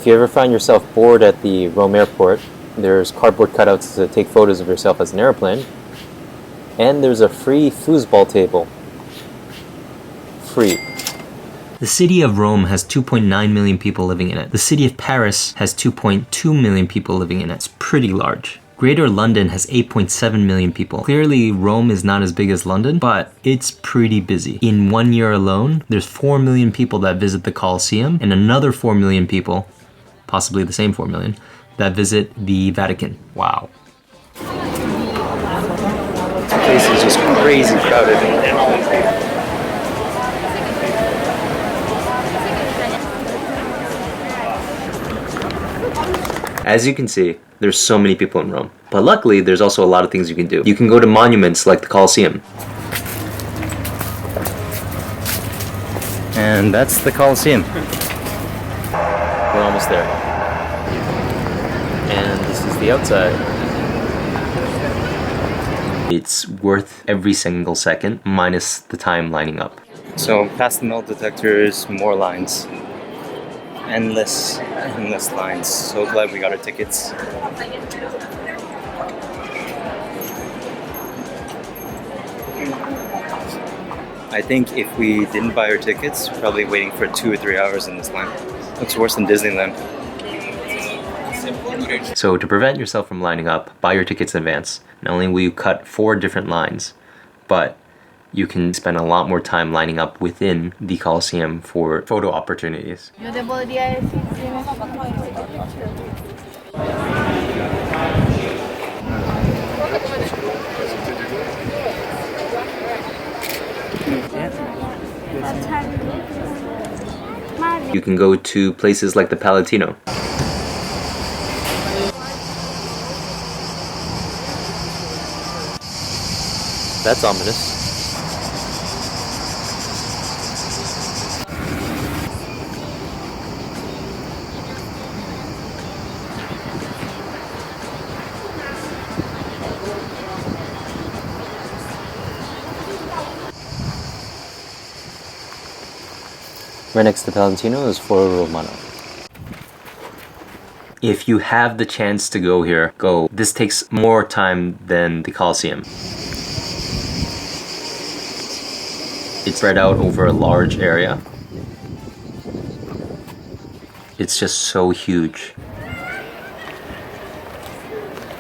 you ever find yourself bored at the Rome airport, there's cardboard cutouts to take photos of yourself as an airplane, and there's a free foosball table. Free. The city of Rome has 2.9 million people living in it. The city of Paris has 2.2 million people living in it. It's pretty large. Greater London has 8.7 million people. Clearly, Rome is not as big as London, but it's pretty busy. In 1 year alone, there's 4 million people that visit the Colosseum, and another 4 million people, possibly the same 4 million, that visit the Vatican. Wow. This place is just crazy crowded. As you can see, there's so many people in Rome. But luckily, there's also a lot of things you can do. You can go to monuments like the Colosseum. And that's the Colosseum. We're almost there. And this is the outside. It's worth every single second, minus the time lining up. So, past the metal detectors, more lines. Endless lines. So glad we got our tickets. I think if we didn't buy our tickets, we're probably waiting for 2 or 3 hours in this line. Looks worse than Disneyland. So to prevent yourself from lining up, buy your tickets in advance. Not only will you cut 4 different lines, but you can spend a lot more time lining up within the Colosseum for photo opportunities. You can go to places like the Palentino. That's ominous. Right next to Palentino is Foro Romano. If you have the chance to go here, go. This takes more time than the Colosseum. It's spread out over a large area. It's just so huge.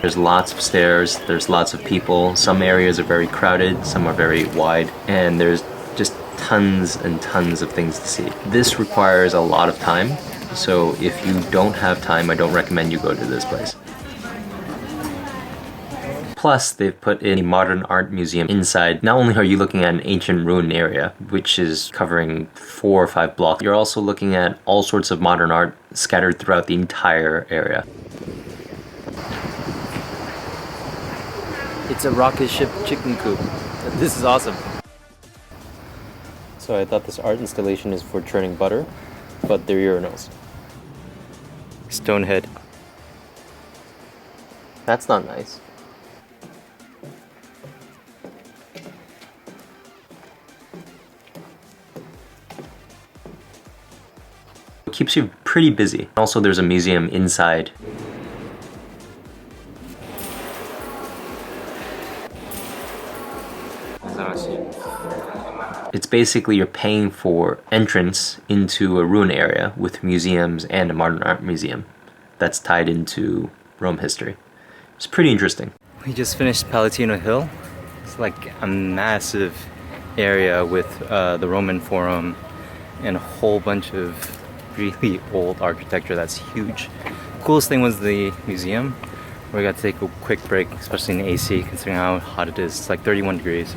There's lots of stairs, there's lots of people. Some areas are very crowded, some are very wide, and there's just tons and tons of things to see. This requires a lot of time, so if you don't have time, I don't recommend you go to this place. Plus, they've put in a modern art museum inside. Not only are you looking at an ancient ruin area, which is covering 4 or 5 blocks, you're also looking at all sorts of modern art scattered throughout the entire area. It's a rocket ship chicken coop. This is awesome. So I thought this art installation is for churning butter, but they're urinals. Stonehead. That's not nice. It keeps you pretty busy. Also, there's a museum inside. It's basically you're paying for entrance into a ruin area with museums and a modern art museum that's tied into Rome history. It's pretty interesting. We just finished Palentine Hill. It's like a massive area with the Roman Forum and a whole bunch of really old architecture that's huge. Coolest thing was the museum, where we got to take a quick break, especially in the AC, considering how hot it is. It's like 31 degrees.